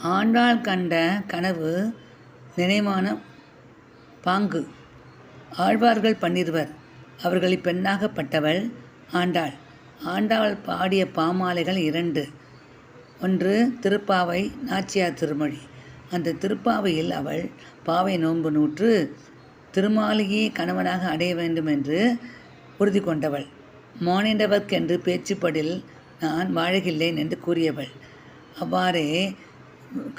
ஆண்டாள் கண்ட கனவு நினைவான பாங்கு. ஆழ்வார்கள் 12 அவர்களில் பெண்ணாகப்பட்டவள் ஆண்டாள். ஆண்டாள் பாடிய பாமாலைகள் 2. ஒன்று திருப்பாவை, நாச்சியார் திருமொழி. அந்த திருப்பாவையில் அவள் பாவை நோன்பு நூற்று திருமாலையே கணவனாக அடைய வேண்டும் என்று உறுதி கொண்டவள். மானிடவர்க்கென்று பேச்சுப்படில் நான் வாழகில்லேன் என்று கூறியவள். அவ்வாறே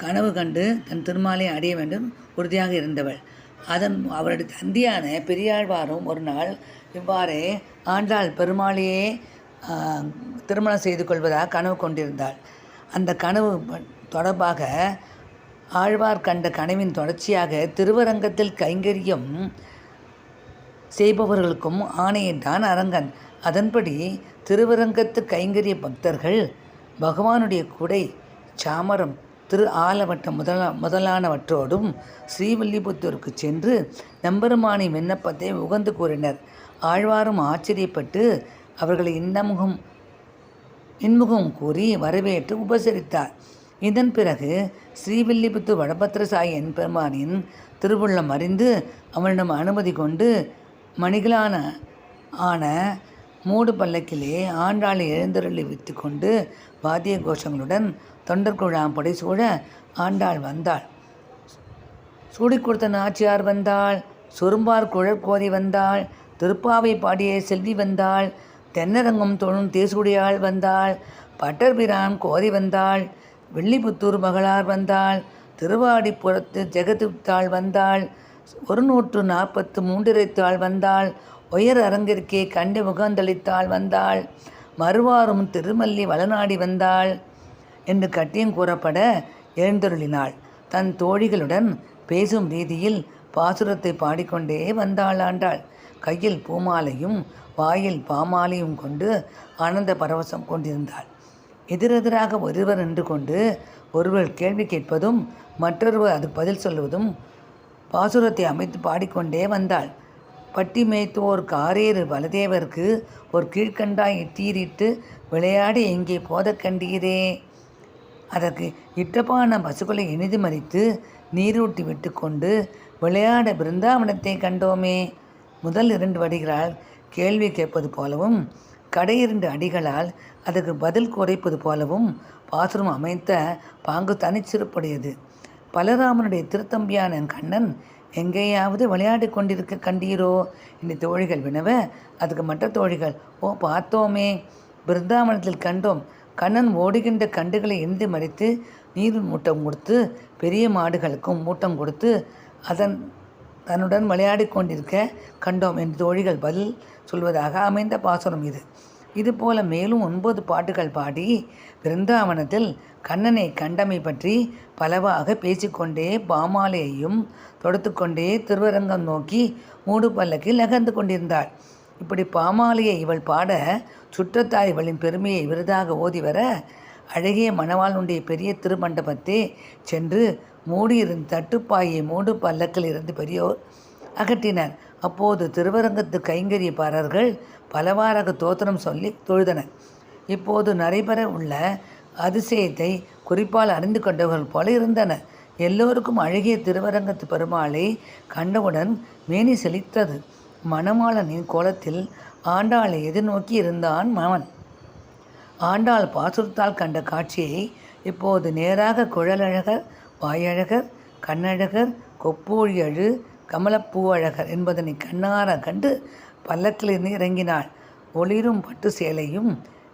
கனவு கண்டு தன் திருமாலை அடைய வேண்டும் உறுதியாக இருந்தவள். அவருடைய தந்தையான பெரியாழ்வாரும் ஒரு நாள் இவ்வாறே ஆண்டாள் பெருமாளையே திருமணம் செய்து கொள்வதாக கனவு கொண்டிருந்தாள். அந்த கனவு தொடர்பாக ஆழ்வார் கண்ட கனவின் தொடர்ச்சியாக திருவரங்கத்தில் கைங்கரியம் செய்பவர்களுக்கும் ஆணையிட்டான் அரங்கன். அதன்படி திருவரங்கத்து கைங்கரிய பக்தர்கள் பகவானுடைய குடை, சாமரம், திரு ஆலவட்டம் முதலானவற்றோடும் ஸ்ரீவில்லிபுத்தூருக்கு சென்று நம்பெருமானி விண்ணப்பத்தை உகந்து கூறினர். ஆழ்வாரும் ஆச்சரியப்பட்டு அவர்களை இன்முகம் கூறி வரவேற்று உபசரித்தார். இதன் பிறகு ஸ்ரீவில்லிபுத்தூர் வடபத்திரசாயி பெருமானின் திருவுள்ளம் அறிந்து அவனிடம் அனுமதி கொண்டு மணிகளான மூடு பல்லக்கிலே ஆண்டாளை எழுந்தருளி வைத்து கொண்டு வாத்திய கோஷங்களுடன் தொண்டர்குழாம் படைசூழ ஆண்டாள் வந்தாள். சூடி கொடுத்த நாச்சியார் வந்தாள். சுரும்பார் குழற் கோதி வந்தாள். திருப்பாவை பாடிய செல்வி வந்தாள். தென்னரங்கம் தொழும் தேசுடையாள் வந்தாள். பட்டர்பிரான் கோதி வந்தாள். வெள்ளிபுத்தூர் மகளார் வந்தாள். திருவாடிப்புறத்து ஜெகதுத்தாள் வந்தாள். 143 வந்தாள். உயர் அரங்கிற்கே கண்டு முகந்தளித்தாள் வந்தாள். மறுவாரும் திருமல்லி வளநாடி வந்தாள் என்று கட்டியம் கூறப்பட எழுந்தருளினாள். தன் தோழிகளுடன் பேசும் ரீதியில் பாசுரத்தை பாடிக்கொண்டே வந்தாள் ஆண்டாள். கையில் பூமாலையும் வாயில் பாமாலையும் கொண்டு ஆனந்த பரவசம் கொண்டிருந்தாள். எதிரெதிராக ஒருவர் நின்று கொண்டு ஒருவர் கேள்வி கேட்பதும் மற்றொருவர் அதுக்கு பதில் சொல்வதும் பாசுரத்தை அமைத்து பாடிக்கொண்டே வந்தாள். பட்டி மேய்த்தோர் காரேறு பலதேவருக்கு ஒரு கீழ்கண்டாய் இட்டீரிட்டு விளையாடி எங்கே போத கண்டீரே. அதற்கு இட்டப்பான பசுக்களை இனிது மறித்து நீரூட்டி விட்டு கொண்டு விளையாட பிருந்தாவனத்தை கண்டோமே. முதல் 2 வடிகளால் கேள்வி கேட்பது போலவும் கடை 2 அடிகளால் அதற்கு பதில் குறைப்பது போலவும் பாசுரம் அமைத்த பாங்கு தனிச்சிறப்புடையது. பலராமனுடைய திருத்தம்பியான கண்ணன் எங்கேயாவது விளையாடி கொண்டிருக்க கண்டீரோ என்று தோழிகள் வினவ, அதுக்கு மற்ற தோழிகள் பார்த்தோமே, பிருந்தாவனத்தில் கண்டோம். கண்ணன் ஓடுகின்ற கண்டுகளை எந்தி மறித்து நீர் மூட்டம் கொடுத்து பெரிய மாடுகளுக்கும் மூட்டம் கொடுத்து தன்னுடன் விளையாடி கொண்டிருக்க கண்டோம் என்று தோழிகள் பதில் சொல்வதாக அமைந்த பாசுரம் இது. இதுபோல மேலும் 9 பாட்டுகள் பாடி பிருந்தாவனத்தில் கண்ணனை கண்டமை பற்றி பலவாக பேசிக்கொண்டே பாமாலையையும் தொடுத்து கொண்டே திருவரங்கம் நோக்கி மூடு பல்லக்கில் நகர்ந்து கொண்டிருந்தாள். இப்படி பாமாலையை இவள் பாட சுற்றத்தார் இவளின் பெருமையை விருதாக ஓதி வர அழகிய மணவாளனுடைய பெரிய திருமண்டபத்தே சென்று மூடியிருந்த தட்டுப்பாயை மூடு பல்லக்கில் இருந்து பெரியோர் அகற்றினர். அப்போது திருவரங்கத்து கைங்கரியப்பாரர்கள் பலவாறாக தோத்திரம் சொல்லி தொழுதனர். இப்போது நடைபெற உள்ள அதிசயத்தை குறிப்பால் அறிந்து கொண்டவர்கள் போல இருந்தனர். எல்லோருக்கும் அழகிய திருவரங்கத்து பெருமாளை கண்டவுடன் மேனி செழித்தது. மணமாளனின் கோலத்தில் ஆண்டாளை எதிர்நோக்கி இருந்தான் மவன். ஆண்டாள் பாசுரத்தால் கண்ட காட்சியை இப்போது நேராக குழலழகர், வாயழகர், கண்ணழகர், கொப்பூழியழு, கமலப்பூவழகர் என்பதனை கண்ணார கண்டு பல்லக்கிலிருந்து இறங்கினாள். ஒளிரும் பட்டு சேலையும்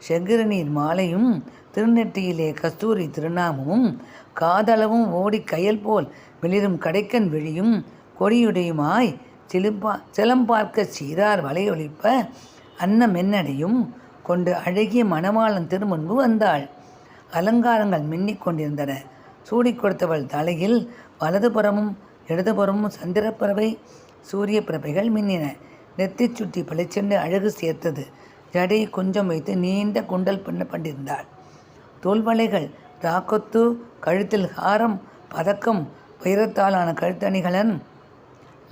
செங்கிரநீர் மாலையும் திருநெற்றியிலே கஸ்தூரி திருநாமமும் காதளவும் ஓடி கயல் போல் வெளிரும் கடைக்கன் விழியும் கொடியுடையுமாய் சிலம்பார்க்க சீரார் வலையொலிப்ப அன்ன மென்னடையும் கொண்டு அழகிய மணவாளன் திருமுன்பு வந்தாள். அலங்காரங்கள் மின்னிக் கொண்டிருந்தன. சூடி கொடுத்தவள் தலையில் வலதுபுறமும் இடதுபுறமும் சந்திரப்பிரபை சூரிய பிரபைகள் மின்னின. நெத்தி சுட்டி பளிச்சென்று அழகு சேர்த்தது. ஜடை குஞ்சம் வைத்து நீண்ட குண்டல் பண்ணப்பட்டிருந்தாள். தோல்வளைகள், ராக்கொத்து, கழுத்தில் ஹாரம், பதக்கம், வைரத்தாலான கழுத்தணிகளன்,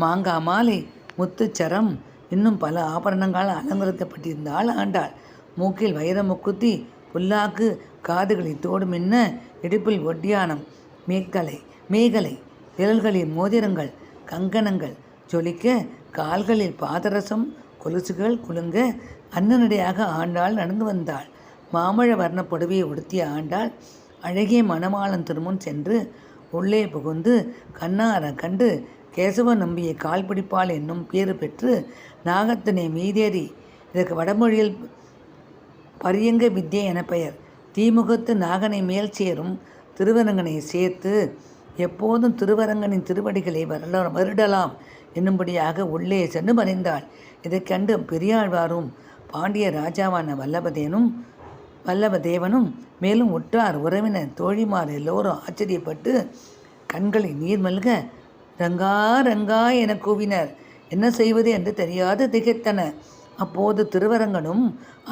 மாங்கா மாலை, முத்துச்சரம், இன்னும் பல ஆபரணங்களால் அலங்கரிக்கப்பட்டிருந்தாள் ஆண்டாள். மூக்கில் வைர முக்குத்தி, புல்லாக்கு, காதுகளில் தோடு மின்ன, இடுப்பில் ஒட்டியானம், மேகலை விரல்களில் மோதிரங்கள் கங்கணங்கள் ஜொலிக்க, கால்களில் பாதரசம் கொலுசுகள் குலுங்க அன்னநடையாக ஆண்டாள் நடந்து வந்தாள். மாமழ வர்ண புடவையை உடுத்திய ஆண்டாள் அழகிய மணவாளன் திருமுன் சென்று உள்ளே புகுந்து கண்ணார கண்டு கேசவ நம்பியை கால் பிடிப்பாள் என்னும் பேறு பெற்று நாகத்தினை மீதேறி, இதற்கு வடமொழியில் பரியங்க வித்யை என பெயர், தீமுகத்து நாகனை மேல் சேரும் திருவரங்கனை சேர்த்து எப்போதும் திருவரங்கனின் திருவடிகளை வருடலாம் என்னும்படியாக உள்ளே சென்று மறைந்தாள். இதைக் கண்டு பெரியாழ்வாரும் பாண்டிய ராஜாவான வல்லபதேவனும் மேலும் உற்றார் உறவினர் தோழிமார் எல்லோரும் ஆச்சரியப்பட்டு கண்களில் நீர் மல்க ரங்கா ரங்கா என கூவினர். என்ன செய்வது என்று தெரியாது திகைத்தன. அப்போது திருவரங்கனும்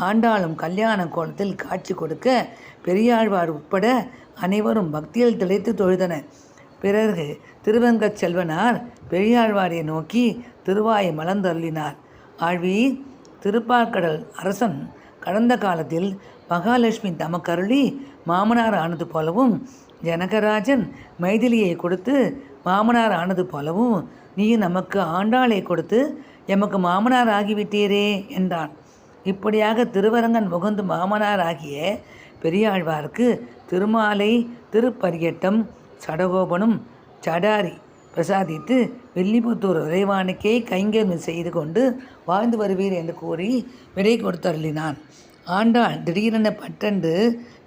ஆண்டாளும் கல்யாண கோலத்தில் காட்சி கொடுக்க பெரியாழ்வார் உட்பட அனைவரும் பக்தியில் திளைத்து தொழுதனர். பிறகு திருவங்கச் செல்வனார் பெரியாழ்வாரை நோக்கி திருவாயை மலர்ந்தருளினார். ஆழ்வீர், திருப்பார்கடல் அரசன் கடந்த காலத்தில் மகாலட்சுமி தமக்கருளி மாமனார் ஆனது போலவும், ஜனகராஜன் மைதிலியை கொடுத்து மாமனார் ஆனது போலவும் நீ நமக்கு ஆண்டாளை கொடுத்து எமக்கு மாமனார் ஆகிவிட்டீரே என்றான். இப்படியாக திருவரங்கன் முகந்து மாமனார் ஆகிய பெரியாழ்வாருக்கு திருமாலை திருப்பரியட்டம் சடகோபனும் சடாரி பிரசாதித்து வில்லிபுத்தூர் இறைவானுக்கே கைங்கரியம் செய்து கொண்டு வாழ்ந்து வருவீர் என்று கூறி விடை கொடுத்தருளினான். ஆண்டாள் திடீரென பட்டென்று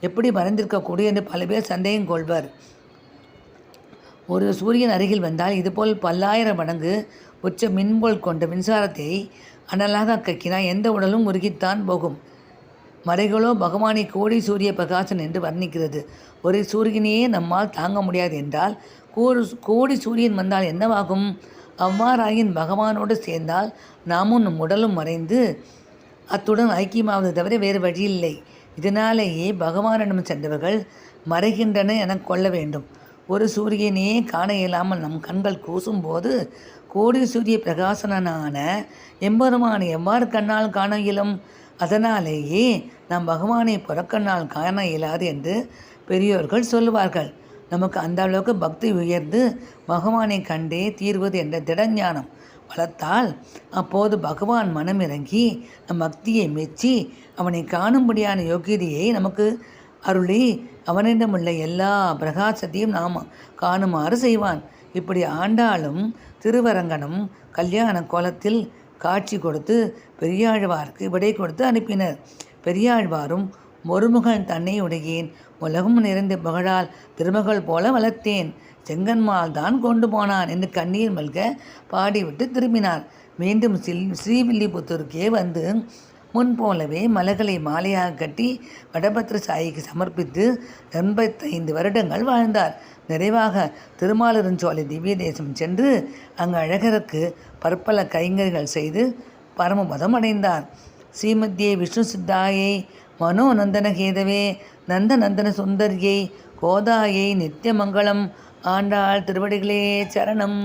எப்படி மறைந்திருக்கக்கூடிய என்று பல பேர் சந்தேகம் கொள்வர். ஒரு சூரியன் அருகில் வந்தால் இதுபோல் 10,000 மடங்கு உச்ச மின்போல் கொண்ட மின்சாரத்தை அனலாக கக்கினால் எந்த உடலும் உருகித்தான் போகும். மறைகளோ பகவானை கோடி சூரிய பிரகாசன் என்று வர்ணிக்கிறது. ஒரு சூரியனையே நம்மால் தாங்க முடியாது என்றால் கோடி சூரியன் வந்தால் என்னவாகும்? அவ்வாறாயின் பகவானோடு சேர்ந்தால் நாமும் நம் உடலும் மறைந்து அத்துடன் ஐக்கியமாவது தவிர வேறு வழியில்லை. இதனாலேயே பகவானிடம் சென்றவர்கள் மறைகின்றன என கொள்ள வேண்டும். ஒரு சூரியனையே காண இயலாமல் நம் கண்கள் கூசும்போது கோடி சூரிய பிரகாசனான எம்பெருமானை எவ்வாறு கண்ணால் காண இயலும்? அதனாலேயே நாம் பகவானை புறக்கண்ணால் காண இயலாது என்று பெரியோர்கள் சொல்லுவார்கள். நமக்கு அந்த அளவுக்கு பக்தி உயர்ந்து பகவானை கண்டே தீர்வது என்ற திடஞானம் வளர்த்தால் அப்போது பகவான் மனம் இறங்கி நம் பக்தியை மெச்சி அவனை காணும்படியான யோகியதையை நமக்கு அருளி அவனிடமுள்ள எல்லா பிரகாசத்தையும் நாம் காணுமாறு செய்வான். இப்படி ஆண்டாளும் திருவரங்கனும் கல்யாண கோலத்தில் காட்சி கொடுத்து பெரியாழ்வாருக்கு விடை கொடுத்து அனுப்பினர். பெரியாழ்வாரும் ஒருமுகன் தன்னை உடையேன், உலகம் நிறைந்த புகழால் திருமகள் போல வளர்த்தேன், செங்கன்மால் தான் கொண்டு போனான் என்று கண்ணீர் மல்க பாடிவிட்டு திரும்பினார். மீண்டும் ஸ்ரீவில்லிபுத்தூருக்கே வந்து முன்போலவே மலர்களை மாலையாக கட்டி வடபத்திர சாயிக்கு சமர்ப்பித்து 85 வருடங்கள் வாழ்ந்தார். நிறைவாக திருமாலிருஞ்சோலை திவ்ய தேசம் சென்று அங்கு அழகருக்கு பற்பல கைங்கரிகள் செய்து பரமபதம் அடைந்தார். ஸ்ரீமத்தியே விஷ்ணு சித்தாயை மனோநந்தன கேதவே நந்தநந்தன சுந்தரியை கோதாயை நித்தியமங்கலம். ஆண்டாள் திருவடிகளே சரணம்.